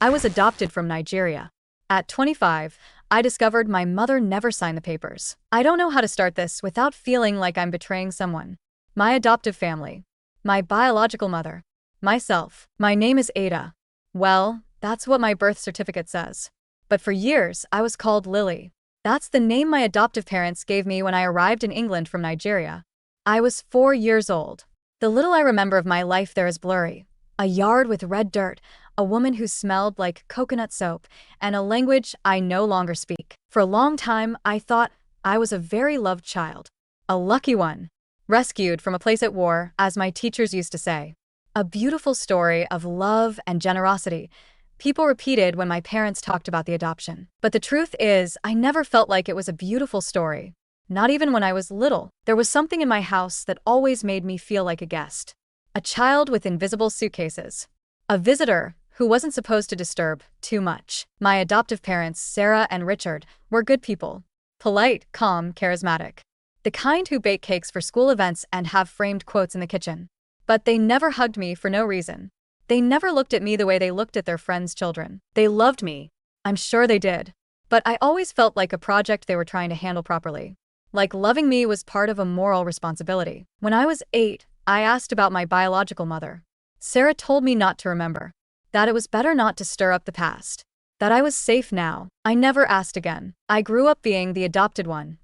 I was adopted from Nigeria. At 25, I discovered my mother never signed the papers. I don't know how to start this without feeling like I'm betraying someone. My adoptive family. My biological mother. Myself. My name is Ada. Well, that's what my birth certificate says. But for years, I was called Lily. That's the name my adoptive parents gave me when I arrived in England from Nigeria. I was 4 years old. The little I remember of my life there is blurry. A yard with red dirt, a woman who smelled like coconut soap, and a language I no longer speak. For a long time, I thought I was a very loved child. A lucky one. Rescued from a place at war, as my teachers used to say. A beautiful story of love and generosity. People repeated when my parents talked about the adoption. But the truth is, I never felt like it was a beautiful story. Not even when I was little. There was something in my house that always made me feel like a guest. A child with invisible suitcases. A visitor who wasn't supposed to disturb too much. My adoptive parents, Sarah and Richard, were good people. Polite, calm, charismatic. The kind who bake cakes for school events and have framed quotes in the kitchen. But they never hugged me for no reason. They never looked at me the way they looked at their friends' children. They loved me. I'm sure they did. But I always felt like a project they were trying to handle properly. Like loving me was part of a moral responsibility. When I was 8, I asked about my biological mother. Sarah told me not to remember. That it was better not to stir up the past. That I was safe now. I never asked again. I grew up being the adopted one.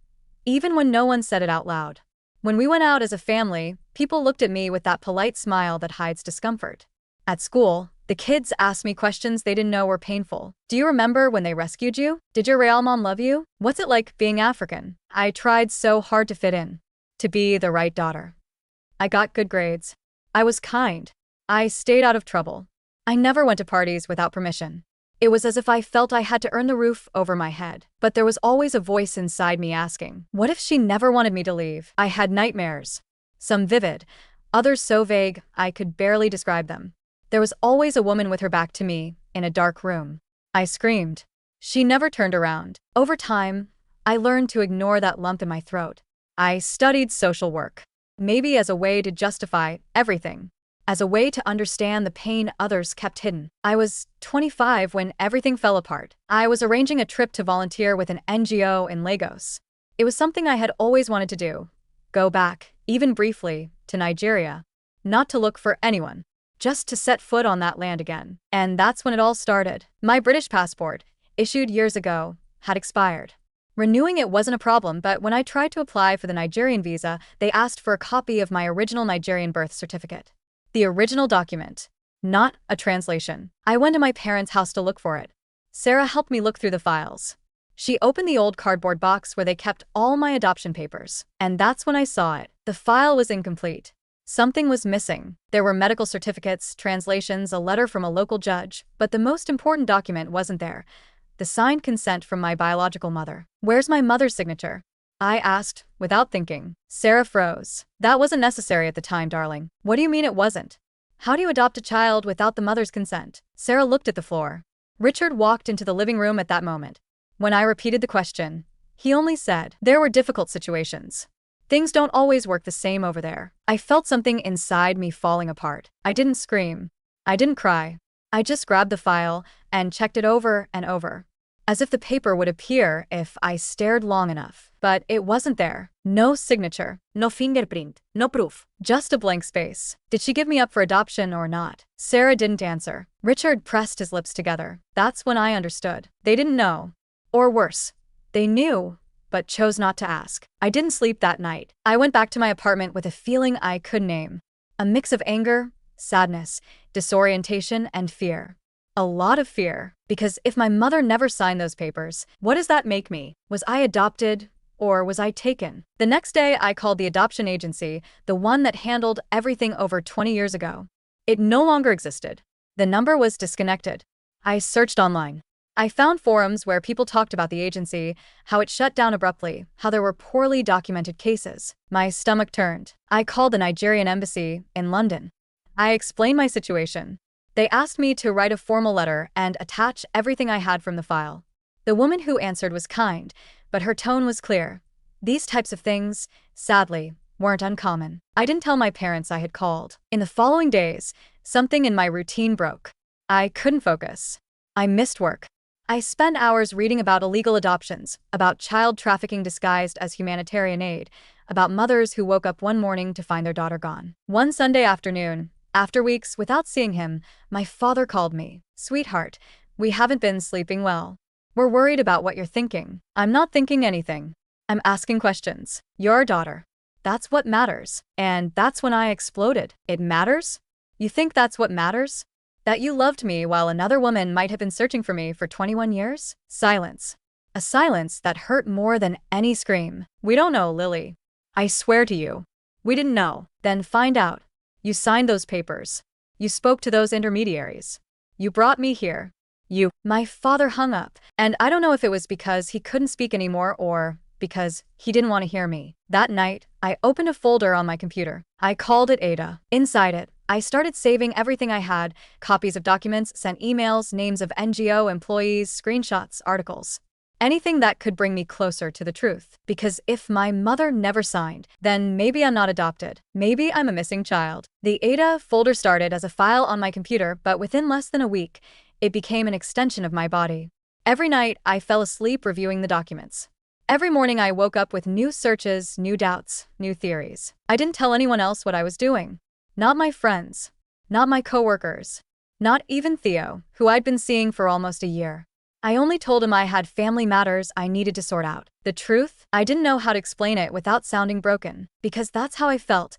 Even when no one said it out loud. When we went out as a family, people looked at me with that polite smile that hides discomfort. At school, the kids asked me questions they didn't know were painful. Do you remember when they rescued you? Did your real mom love you? What's it like being African? I tried so hard to fit in. To be the right daughter. I got good grades. I was kind. I stayed out of trouble. I never went to parties without permission. It was as if I felt I had to earn the roof over my head. But there was always a voice inside me asking, what if she never wanted me to leave? I had nightmares. Some vivid, others so vague I could barely describe them. There was always a woman with her back to me, in a dark room. I screamed. She never turned around. Over time, I learned to ignore that lump in my throat. I studied social work. Maybe as a way to justify everything. As a way to understand the pain others kept hidden. I was 25 when everything fell apart. I was arranging a trip to volunteer with an NGO in Lagos. It was something I had always wanted to do. Go back, even briefly, to Nigeria. Not to look for anyone. Just to set foot on that land again. And that's when it all started. My British passport, issued years ago, had expired. Renewing it wasn't a problem, but when I tried to apply for the Nigerian visa, they asked for a copy of my original Nigerian birth certificate. The original document, not a translation. I went to my parents' house to look for it. Sarah helped me look through the files. She opened the old cardboard box where they kept all my adoption papers. And that's when I saw it. The file was incomplete. Something was missing. There were medical certificates, translations, a letter from a local judge, but the most important document wasn't there. The signed consent from my biological mother. Where's my mother's signature? I asked, without thinking. Sarah froze. That wasn't necessary at the time, darling. What do you mean it wasn't? How do you adopt a child without the mother's consent? Sarah looked at the floor. Richard walked into the living room at that moment. When I repeated the question, he only said, there were difficult situations. Things don't always work the same over there. I felt something inside me falling apart. I didn't scream. I didn't cry. I just grabbed the file and checked it over and over. As if the paper would appear if I stared long enough. But it wasn't there. No signature. No fingerprint. No proof. Just a blank space. Did she give me up for adoption or not? Sarah didn't answer. Richard pressed his lips together. That's when I understood. They didn't know. Or worse, they knew, but chose not to ask. I didn't sleep that night. I went back to my apartment with a feeling I couldn't name. A mix of anger, sadness, disorientation, and fear. A lot of fear, because if my mother never signed those papers, what does that make me? Was I adopted, or was I taken? The next day, I called the adoption agency, the one that handled everything over 20 years ago. It no longer existed. The number was disconnected. I searched online. I found forums where people talked about the agency, how it shut down abruptly, how there were poorly documented cases. My stomach turned. I called the Nigerian embassy in London. I explained my situation. They asked me to write a formal letter and attach everything I had from the file. The woman who answered was kind, but her tone was clear. These types of things, sadly, weren't uncommon. I didn't tell my parents I had called. In the following days, something in my routine broke. I couldn't focus. I missed work. I spent hours reading about illegal adoptions, about child trafficking disguised as humanitarian aid, about mothers who woke up one morning to find their daughter gone. One Sunday afternoon, after weeks without seeing him, my father called me. "Sweetheart, we haven't been sleeping well. We're worried about what you're thinking." "I'm not thinking anything. I'm asking questions. You're our daughter. That's what matters." And that's when I exploded. "It matters? You think that's what matters? That you loved me while another woman might have been searching for me for 21 years? Silence. A silence that hurt more than any scream. "We don't know, Lily. I swear to you. We didn't know." "Then find out. You signed those papers. You spoke to those intermediaries. You brought me here. My father hung up, and I don't know if it was because he couldn't speak anymore or because he didn't want to hear me. That night, I opened a folder on my computer. I called it Ada. Inside it, I started saving everything I had: copies of documents, sent emails, names of NGO employees, screenshots, articles. Anything that could bring me closer to the truth. Because if my mother never signed, then maybe I'm not adopted. Maybe I'm a missing child. The Ada folder started as a file on my computer, but within less than a week, it became an extension of my body. Every night, I fell asleep reviewing the documents. Every morning, I woke up with new searches, new doubts, new theories. I didn't tell anyone else what I was doing. Not my friends. Not my coworkers. Not even Theo, who I'd been seeing for almost a year. I only told him I had family matters I needed to sort out. The truth? I didn't know how to explain it without sounding broken, because that's how I felt,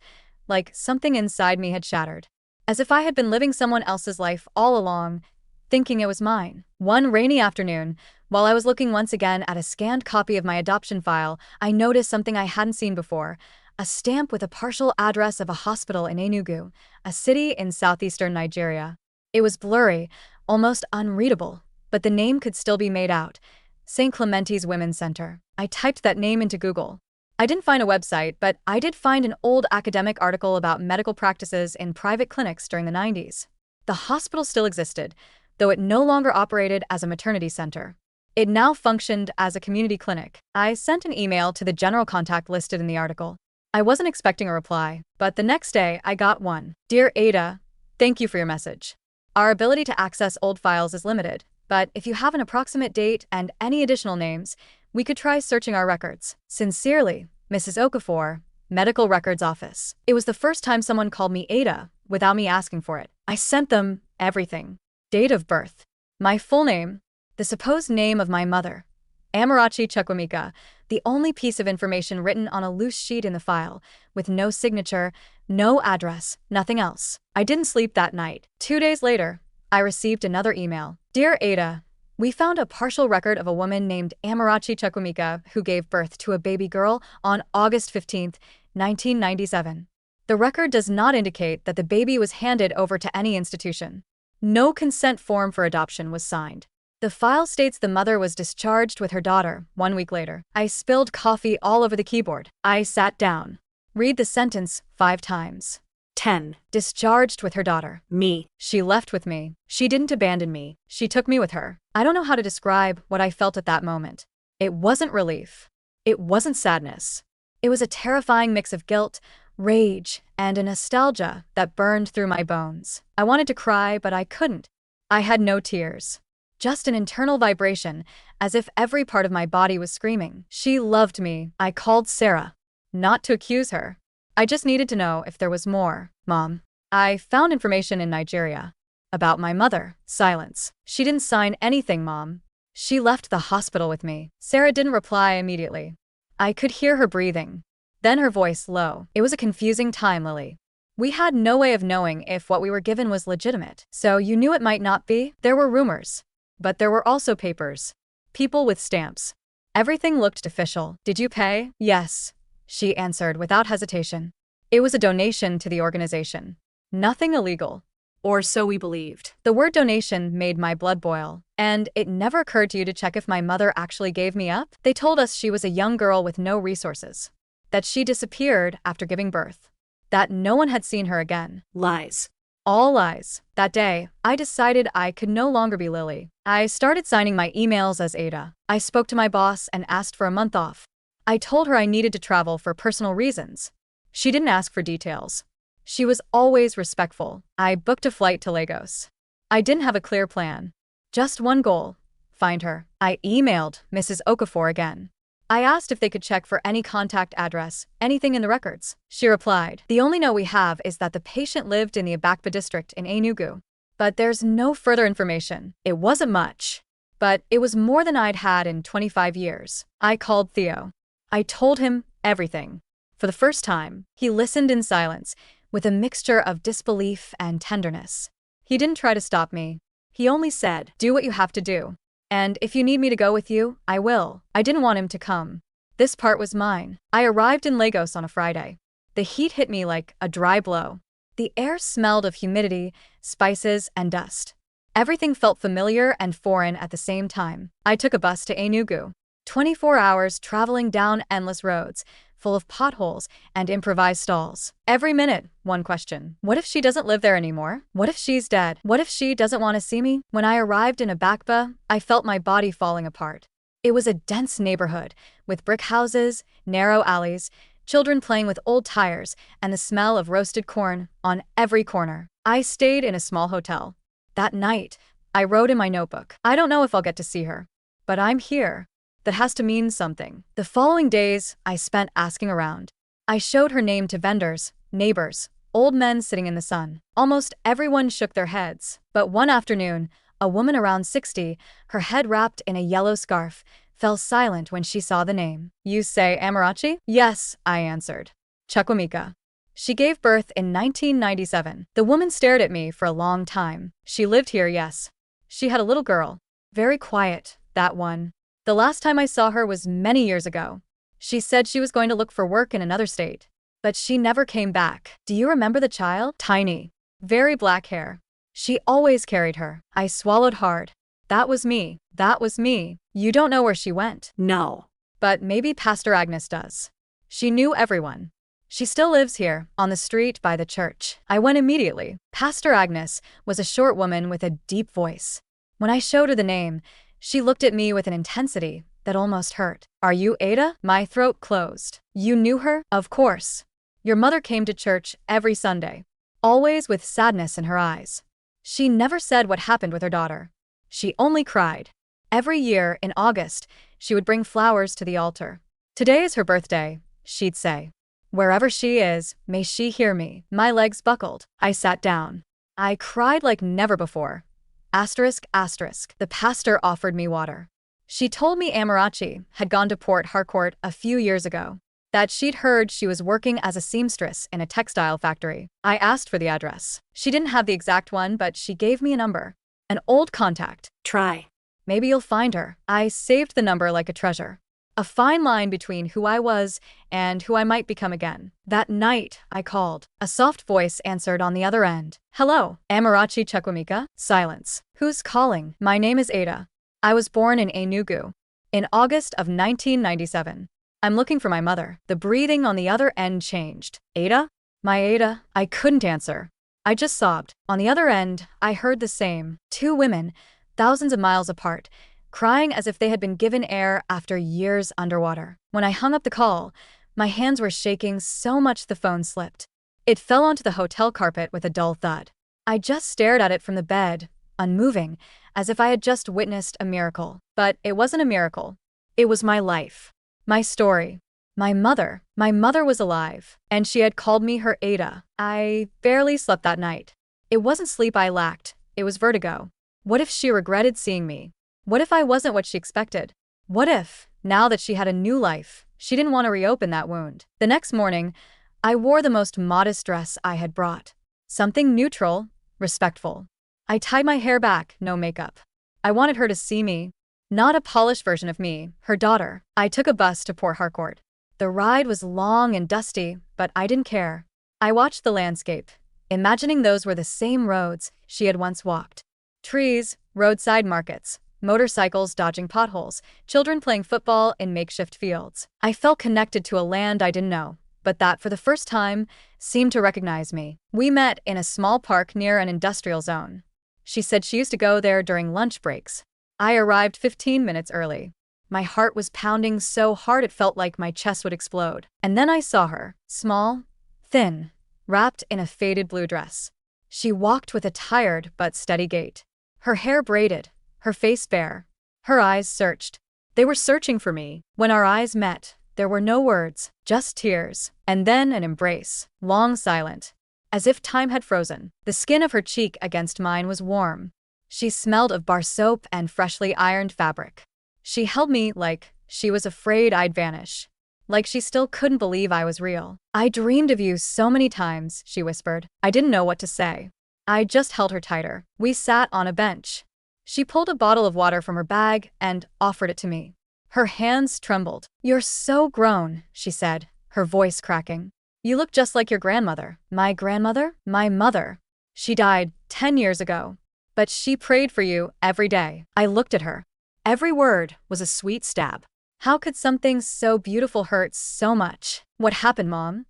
like something inside me had shattered. As if I had been living someone else's life all along, thinking it was mine. One rainy afternoon, while I was looking once again at a scanned copy of my adoption file, I noticed something I hadn't seen before: a stamp with a partial address of a hospital in Enugu, a city in southeastern Nigeria. It was blurry, almost unreadable, but the name could still be made out: St. Clementi's Women's Center. I typed that name into Google. I didn't find a website, but I did find an old academic article about medical practices in private clinics during the 90s. The hospital still existed, though it no longer operated as a maternity center. It now functioned as a community clinic. I sent an email to the general contact listed in the article. I wasn't expecting a reply, but the next day I got one. "Dear Ada, thank you for your message. Our ability to access old files is limited, but if you have an approximate date and any additional names, we could try searching our records. Sincerely, Mrs. Okafor, Medical Records Office." It was the first time someone called me Ada without me asking for it. I sent them everything. Date of birth, my full name, the supposed name of my mother, Amarachi Chukwemeka, the only piece of information written on a loose sheet in the file, with no signature, no address, nothing else. I didn't sleep that night. 2 days later, I received another email. "Dear Ada, we found a partial record of a woman named Amarachi Chukwemeka who gave birth to a baby girl on August 15, 1997. The record does not indicate that the baby was handed over to any institution. No consent form for adoption was signed. The file states the mother was discharged with her daughter 1 week later." I spilled coffee all over the keyboard. I sat down. Read the sentence 5 times. 10. Discharged with her daughter. Me. She left with me. She didn't abandon me. She took me with her. I don't know how to describe what I felt at that moment. It wasn't relief. It wasn't sadness. It was a terrifying mix of guilt, rage, and a nostalgia that burned through my bones. I wanted to cry, but I couldn't. I had no tears. Just an internal vibration, as if every part of my body was screaming. She loved me. I called Sarah. Not to accuse her. I just needed to know if there was more. "Mom, I found information in Nigeria. About my mother." Silence. "She didn't sign anything, Mom. She left the hospital with me." Sarah didn't reply immediately. I could hear her breathing. Then her voice low. "It was a confusing time, Lily. We had no way of knowing if what we were given was legitimate. So you knew it might not be? There were rumors. But there were also papers. People with stamps. Everything looked official." "Did you pay?" "Yes," she answered without hesitation. "It was a donation to the organization. Nothing illegal. Or so we believed." The word donation made my blood boil. "And it never occurred to you to check if my mother actually gave me up?" "They told us she was a young girl with no resources. That she disappeared after giving birth. That no one had seen her again." Lies. All lies. That day, I decided I could no longer be Lily. I started signing my emails as Ada. I spoke to my boss and asked for a month off. I told her I needed to travel for personal reasons. She didn't ask for details. She was always respectful. I booked a flight to Lagos. I didn't have a clear plan. Just one goal: find her. I emailed Mrs. Okafor again. I asked if they could check for any contact address, anything in the records. She replied, "The only note we have is that the patient lived in the Abakpa district in Enugu. But there's no further information." It wasn't much, but it was more than I'd had in 25 years. I called Theo. I told him everything. For the first time, he listened in silence, with a mixture of disbelief and tenderness. He didn't try to stop me. He only said, "Do what you have to do. And if you need me to go with you, I will." I didn't want him to come. This part was mine. I arrived in Lagos on a Friday. The heat hit me like a dry blow. The air smelled of humidity, spices, and dust. Everything felt familiar and foreign at the same time. I took a bus to Enugu. 24 hours traveling down endless roads, full of potholes and improvised stalls. Every minute, one question: what if she doesn't live there anymore? What if she's dead? What if she doesn't want to see me? When I arrived in Abakpa, I felt my body falling apart. It was a dense neighborhood, with brick houses, narrow alleys, children playing with old tires, and the smell of roasted corn on every corner. I stayed in a small hotel. That night, I wrote in my notebook, "I don't know if I'll get to see her, but I'm here." That has to mean something. The following days, I spent asking around. I showed her name to vendors, neighbors, old men sitting in the sun. Almost everyone shook their heads. But one afternoon, a woman around 60, her head wrapped in a yellow scarf, fell silent when she saw the name. "You say Amarachi?" "Yes," I answered. "Chukwemeka. She gave birth in 1997. The woman stared at me for a long time. "She lived here, yes. She had a little girl. Very quiet, that one. The last time I saw her was many years ago. She said she was going to look for work in another state. But she never came back." "Do you remember the child?" "Tiny. Very black hair. She always carried her." I swallowed hard. That was me. That was me. "You don't know where she went?" "No. But maybe Pastor Agnes does. She knew everyone. She still lives here, on the street by the church." I went immediately. Pastor Agnes was a short woman with a deep voice. When I showed her the name, she looked at me with an intensity that almost hurt. "Are you Ada?" My throat closed. "You knew her?" "Of course. Your mother came to church every Sunday, always with sadness in her eyes. She never said what happened with her daughter. She only cried. Every year, in August, she would bring flowers to the altar. 'Today is her birthday,' she'd say. 'Wherever she is, may she hear me.'" My legs buckled. I sat down. I cried like never before. The pastor offered me water. "She told me Amarachi had gone to Port Harcourt a few years ago, that she'd heard she was working as a seamstress in a textile factory." I asked for the address. She didn't have the exact one, but she gave me a number. "An old contact. Try. Maybe you'll find her." I saved the number like a treasure. A fine line between who I was and who I might become again. That night, I called. A soft voice answered on the other end. "Hello, Amarachi Chukwemeka?" Silence. "Who's calling?" "My name is Ada. I was born in Enugu in August of 1997. I'm looking for my mother." The breathing on the other end changed. "Ada? My Ada?" I couldn't answer. I just sobbed. On the other end, I heard the same. Two women, thousands of miles apart, crying as if they had been given air after years underwater. When I hung up the call, my hands were shaking so much the phone slipped. It fell onto the hotel carpet with a dull thud. I just stared at it from the bed, unmoving, as if I had just witnessed a miracle. But it wasn't a miracle. It was my life. My story. My mother was alive, and she had called me her Ada. I barely slept that night. It wasn't sleep I lacked, it was vertigo. What if she regretted seeing me? What if I wasn't what she expected? What if, now that she had a new life, she didn't want to reopen that wound? The next morning, I wore the most modest dress I had brought. Something neutral, respectful. I tied my hair back, no makeup. I wanted her to see me, not a polished version of me, her daughter. I took a bus to Port Harcourt. The ride was long and dusty, but I didn't care. I watched the landscape, imagining those were the same roads she had once walked. Trees, roadside markets, motorcycles dodging potholes, children playing football in makeshift fields. I felt connected to a land I didn't know, but that, for the first time, seemed to recognize me. We met in a small park near an industrial zone. She said she used to go there during lunch breaks. I arrived 15 minutes early. My heart was pounding so hard it felt like my chest would explode. And then I saw her, small, thin, wrapped in a faded blue dress. She walked with a tired but steady gait. Her hair braided, her face bare. Her eyes searched. They were searching for me. When our eyes met, there were no words, just tears. And then an embrace, long silent, as if time had frozen. The skin of her cheek against mine was warm. She smelled of bar soap and freshly ironed fabric. She held me like she was afraid I'd vanish. Like she still couldn't believe I was real. "I dreamed of you so many times," she whispered. I didn't know what to say. I just held her tighter. We sat on a bench. She pulled a bottle of water from her bag and offered it to me. Her hands trembled. "You're so grown," she said, her voice cracking. "You look just like your grandmother." My grandmother? My mother. She died 10 years ago. But she prayed for you every day. I looked at her. Every word was a sweet stab. How could something so beautiful hurt so much? "What happened, Mom?"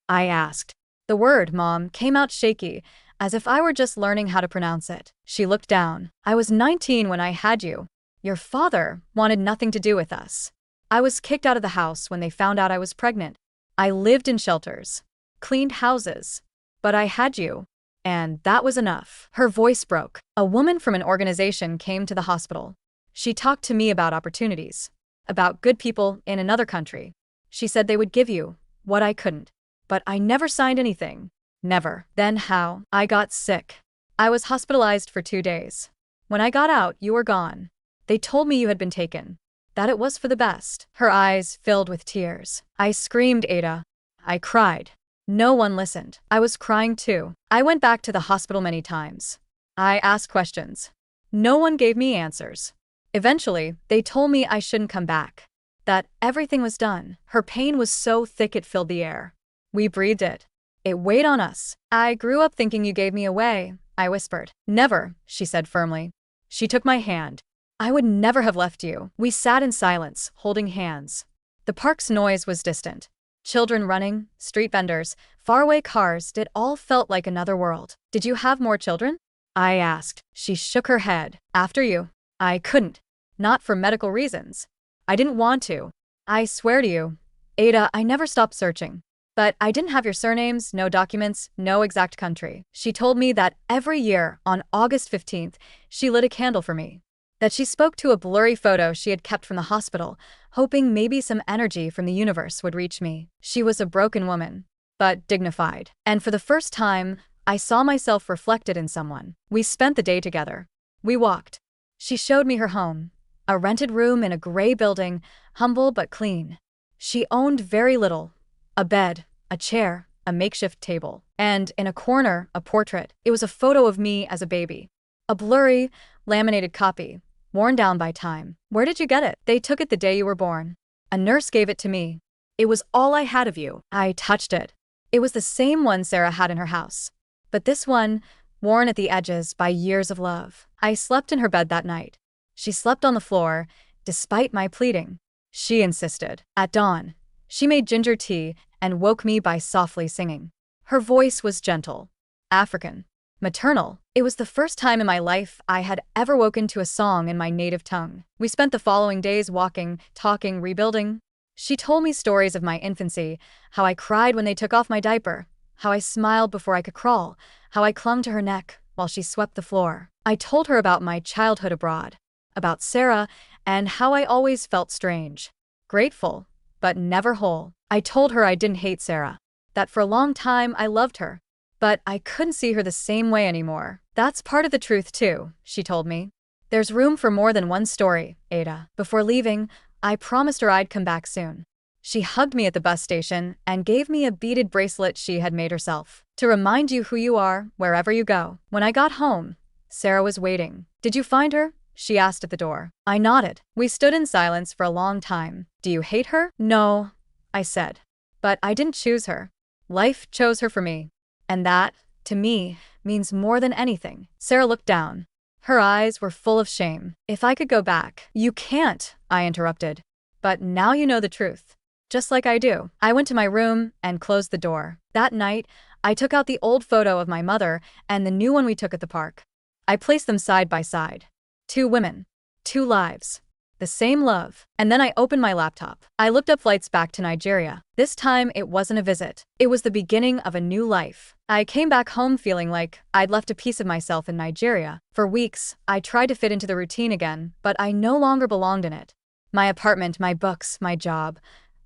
I asked. The word Mom came out shaky, as if I were just learning how to pronounce it. She looked down. "I was 19 when I had you. Your father wanted nothing to do with us. I was kicked out of the house when they found out I was pregnant. I lived in shelters, cleaned houses, but I had you. And that was enough." Her voice broke. A woman from an organization came to the hospital. She talked to me about opportunities, about good people in another country. She said they would give you what I couldn't. But I never signed anything. Never. Then how? I got sick. I was hospitalized for 2 days. When I got out, you were gone. They told me you had been taken, that it was for the best. Her eyes filled with tears. I screamed, "Ada." I cried. No one listened. I was crying too. I went back to the hospital many times. I asked questions. No one gave me answers. Eventually, they told me I shouldn't come back, that everything was done. Her pain was so thick it filled the air. We breathed it. It weighed on us. "I grew up thinking you gave me away," I whispered. "Never," she said firmly. She took my hand. "I would never have left you." We sat in silence, holding hands. The park's noise was distant. Children running, street vendors, faraway cars, it all felt like another world. "Did you have more children?" I asked. She shook her head. "After you, I couldn't. Not for medical reasons. I didn't want to. I swear to you, Ada, I never stopped searching. But I didn't have your surnames, no documents, no exact country." She told me that every year, on August 15th, she lit a candle for me. That she spoke to a blurry photo she had kept from the hospital, hoping maybe some energy from the universe would reach me. She was a broken woman, but dignified. And for the first time, I saw myself reflected in someone. We spent the day together. We walked. She showed me her home, a rented room in a gray building, humble but clean. She owned very little. A bed, a chair, a makeshift table, and in a corner, a portrait. It was a photo of me as a baby. A blurry, laminated copy, worn down by time. "Where did you get it?" "They took it the day you were born. A nurse gave it to me. It was all I had of you." I touched it. It was the same one Sarah had in her house. But this one, worn at the edges by years of love. I slept in her bed that night. She slept on the floor, despite my pleading. She insisted. At dawn, she made ginger tea and woke me by softly singing. Her voice was gentle, African, maternal. It was the first time in my life I had ever woken to a song in my native tongue. We spent the following days walking, talking, rebuilding. She told me stories of my infancy, how I cried when they took off my diaper, how I smiled before I could crawl, how I clung to her neck while she swept the floor. I told her about my childhood abroad, about Sarah, and how I always felt strange, grateful, but never whole. I told her I didn't hate Sarah, that for a long time I loved her, but I couldn't see her the same way anymore. "That's part of the truth too," she told me. "There's room for more than one story, Ada." Before leaving, I promised her I'd come back soon. She hugged me at the bus station and gave me a beaded bracelet she had made herself. "To remind you who you are, wherever you go." When I got home, Sarah was waiting. "Did you find her?" she asked at the door. I nodded. We stood in silence for a long time. "Do you hate her?" "No," I said. "But I didn't choose her. Life chose her for me. And that, to me, means more than anything." Sarah looked down. Her eyes were full of shame. "If I could go back." "You can't," I interrupted. "But now you know the truth. Just like I do." I went to my room and closed the door. That night, I took out the old photo of my mother and the new one we took at the park. I placed them side by side. 2 women. 2 lives. The same love. And then I opened my laptop. I looked up flights back to Nigeria. This time, it wasn't a visit. It was the beginning of a new life. I came back home feeling like I'd left a piece of myself in Nigeria. For weeks, I tried to fit into the routine again, but I no longer belonged in it. My apartment, my books, my job,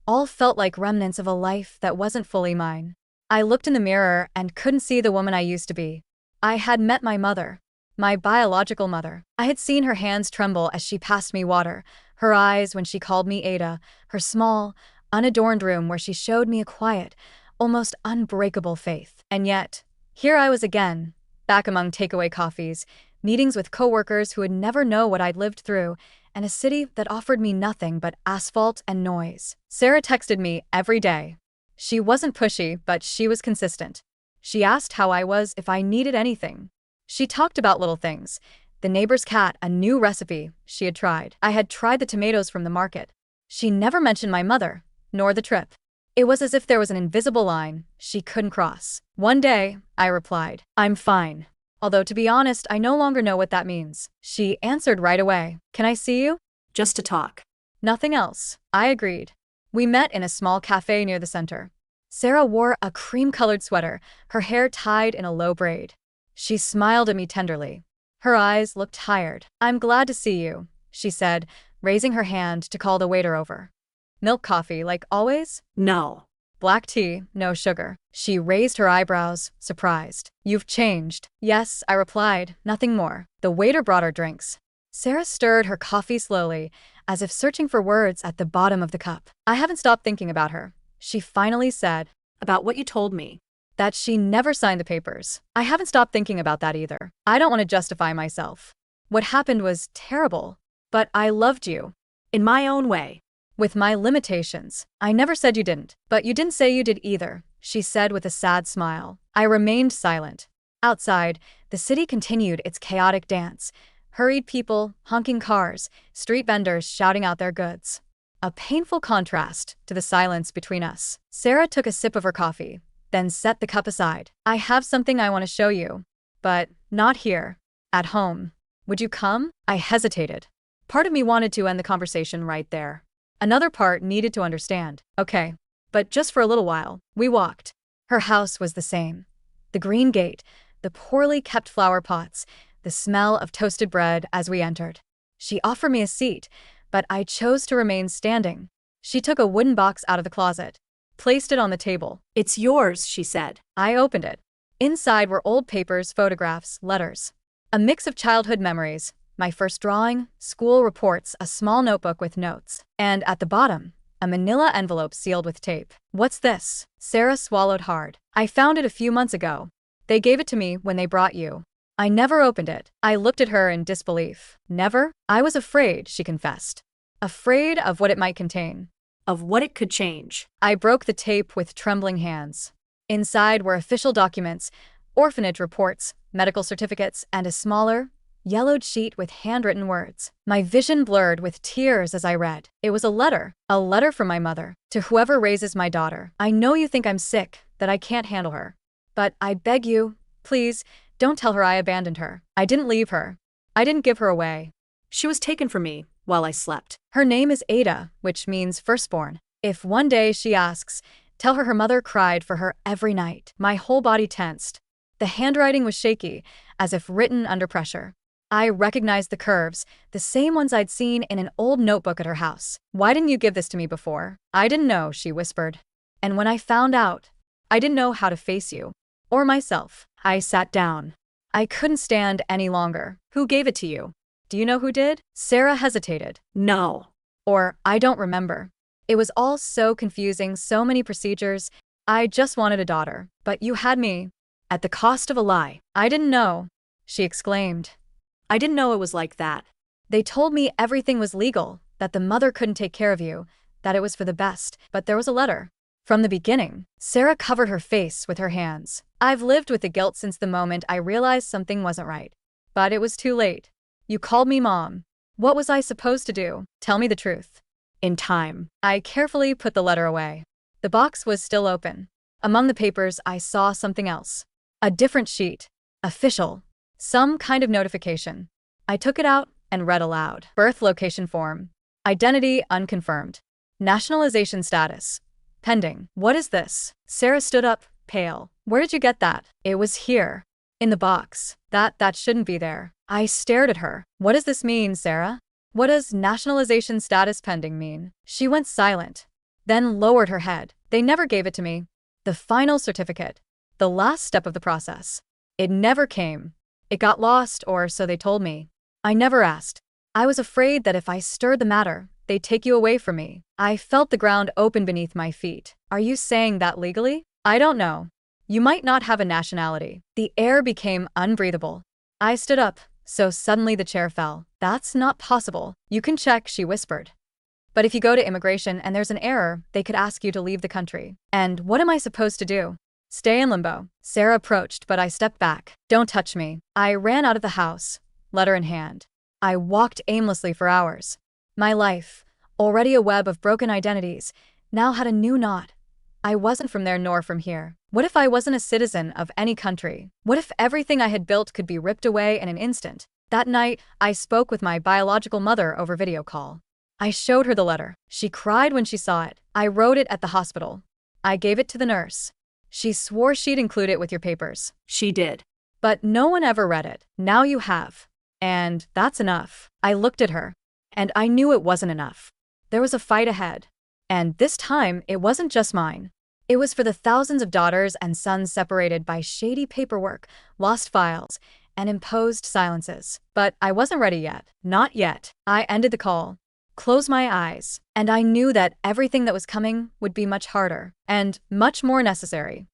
all felt like remnants of a life that wasn't fully mine. I looked in the mirror and couldn't see the woman I used to be. I had met my mother. My biological mother. I had seen her hands tremble as she passed me water, her eyes when she called me Ada, her small, unadorned room where she showed me a quiet, almost unbreakable faith. And yet, here I was again, back among takeaway coffees, meetings with coworkers who would never know what I'd lived through, and a city that offered me nothing but asphalt and noise. Sarah texted me every day. She wasn't pushy, but she was consistent. She asked how I was if I needed anything. She talked about little things. The neighbor's cat, a new recipe she had tried. I had tried the tomatoes from the market. She never mentioned my mother, nor the trip. It was as if there was an invisible line she couldn't cross. One day, I replied, "I'm fine. Although to be honest, I no longer know what that means." She answered right away, "Can I see you?" Just to talk. Nothing else. I agreed. We met in a small cafe near the center. Sarah wore a cream-colored sweater, her hair tied in a low braid. She smiled at me tenderly. Her eyes looked tired. "I'm glad to see you," she said, raising her hand to call the waiter over. "Milk coffee, like always?" No. "Black tea, no sugar." She raised her eyebrows, surprised. "You've changed." "Yes," I replied, "nothing more." The waiter brought her drinks. Sarah stirred her coffee slowly, as if searching for words at the bottom of the cup. "I haven't stopped thinking about her," she finally said. About what you told me. That she never signed the papers. I haven't stopped thinking about that either. I don't want to justify myself. What happened was terrible, but I loved you. In my own way. With my limitations. I never said you didn't, but you didn't say you did either, she said with a sad smile. I remained silent. Outside, the city continued its chaotic dance. Hurried people, honking cars, street vendors shouting out their goods. A painful contrast to the silence between us. Sarah took a sip of her coffee, then set the cup aside. "I have something I want to show you. But not here. At home. Would you come?" I hesitated. Part of me wanted to end the conversation right there. Another part needed to understand. "Okay. But just for a little while." We walked. Her house was the same. The green gate, the poorly kept flower pots, the smell of toasted bread as we entered. She offered me a seat, but I chose to remain standing. She took a wooden box out of the closet, placed it on the table. "It's yours," she said. I opened it. Inside were old papers, photographs, letters. A mix of childhood memories, my first drawing, school reports, a small notebook with notes. And at the bottom, a manila envelope sealed with tape. "What's this?" Sarah swallowed hard. "I found it a few months ago. They gave it to me when they brought you." I never opened it. I looked at her in disbelief. "Never?" "I was afraid," she confessed. Afraid of what it might contain. Of what it could change. I broke the tape with trembling hands. Inside were official documents, orphanage reports, medical certificates, and a smaller, yellowed sheet with handwritten words. My vision blurred with tears as I read. It was a letter from my mother. "To whoever raises my daughter. I know you think I'm sick, that I can't handle her. But I beg you, please, don't tell her I abandoned her. I didn't leave her. I didn't give her away. She was taken from me while I slept. Her name is Ada, which means firstborn. If one day she asks, tell her mother cried for her every night." My whole body tensed. The handwriting was shaky, as if written under pressure. I recognized the curves, the same ones I'd seen in an old notebook at her house. "Why didn't you give this to me before?" "I didn't know," she whispered. "And when I found out, I didn't know how to face you. Or myself." I sat down. I couldn't stand any longer. "Who gave it to you? Do you know who did?" Sarah hesitated. No. Or, "I don't remember." It was all so confusing, so many procedures. I just wanted a daughter. "But you had me." At the cost of a lie. "I didn't know," she exclaimed. I didn't know it was like that. "They told me everything was legal, that the mother couldn't take care of you, that it was for the best, but there was a letter." From the beginning, Sarah covered her face with her hands. "I've lived with the guilt since the moment I realized something wasn't right. But it was too late. You called me mom. What was I supposed to do? Tell me the truth." In time. I carefully put the letter away. The box was still open. Among the papers, I saw something else. A different sheet. Official. Some kind of notification. I took it out and read aloud. "Birth location form. Identity unconfirmed. Nationalization status pending. What is this? Sarah stood up, pale. Where did you get that? It was here. In the box. That shouldn't be there. I stared at her. What does this mean, Sarah? What does nationalization status pending mean? She went silent, then lowered her head. They never gave it to me. The final certificate. The last step of the process. It never came. It got lost, or so they told me. I never asked. I was afraid that if I stirred the matter, they'd take you away from me. I felt the ground open beneath my feet. Are you saying that legally? I don't know. You might not have a nationality. The air became unbreathable. I stood up, so suddenly the chair fell. That's not possible. You can check, she whispered. But if you go to immigration and there's an error, they could ask you to leave the country. And what am I supposed to do? Stay in limbo. Sarah approached, but I stepped back. Don't touch me. I ran out of the house, letter in hand. I walked aimlessly for hours. My life, already a web of broken identities, now had a new knot. I wasn't from there nor from here. What if I wasn't a citizen of any country? What if everything I had built could be ripped away in an instant? That night, I spoke with my biological mother over video call. I showed her the letter. She cried when she saw it. I wrote it at the hospital. I gave it to the nurse. She swore she'd include it with your papers. She did. But no one ever read it. Now you have. And that's enough. I looked at her. And I knew it wasn't enough. There was a fight ahead. And this time, it wasn't just mine. It was for the thousands of daughters and sons separated by shady paperwork, lost files, and imposed silences. But I wasn't ready yet. Not yet. I ended the call, closed my eyes, and I knew that everything that was coming would be much harder and much more necessary.